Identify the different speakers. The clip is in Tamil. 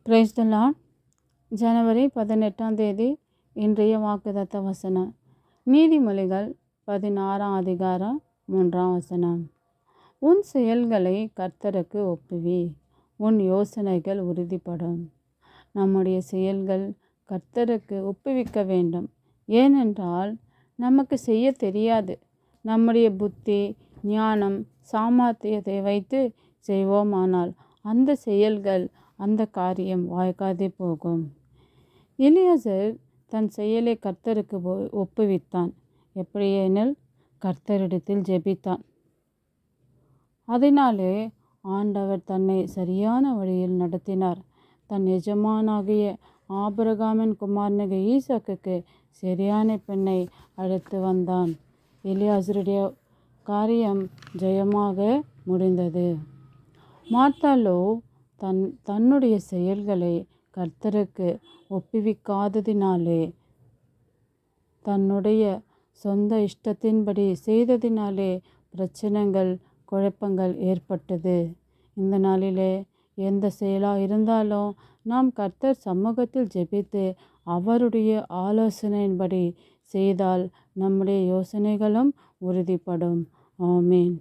Speaker 1: Praise the Lord. ஜனவரி 18 இன்றைய வாக்குத்தத்த வசனம். நீதிமொழிகள் 16 3 உன் செயல்களை கர்த்தருக்கு ஒப்புவி, உன் யோசனைகள் உறுதிப்படும். நம்முடைய செயல்கள் கர்த்தருக்கு ஒப்புவிக்க வேண்டும். ஏனென்றால் நமக்கு செய்ய தெரியாது. நம்முடைய புத்தி, ஞானம், சாமர்த்தியத்தை வைத்து செய்வோமானால் அந்த செயல்கள், அந்த காரியம் வாய்க்காதே போகும். எலியாசர் தன் செயலை கர்த்தருக்கு ஒப்புவித்தான். எப்படியெனில் கர்த்தரிடத்தில் ஜெபித்தான். அதனாலே ஆண்டவர் தன்னை சரியான வழியில் நடத்தினார். தன் எஜமானாகிய ஆபிரகாமின் குமாரனாகிய ஈசாக்குக்கு சரியான பெண்ணை அழைத்து வந்தான். எலியாசருடைய காரியம் ஜெயமாக முடிந்தது. மார்த்தாளோ தன்னுடைய செயல்களை கர்த்தருக்கு ஒப்புவிக்காததினாலே, தன்னுடைய சொந்த இஷ்டத்தின்படி செய்ததினாலே பிரச்சனைகள், குழப்பங்கள் ஏற்பட்டது. இந்த நாளிலே எந்த செயலாக இருந்தாலும் நாம் கர்த்தர் சமூகத்தில் ஜெபித்து அவருடைய ஆலோசனையின்படி செய்தால் நம்முடைய யோசனைகளும் உறுதிப்படும். ஆமேன்.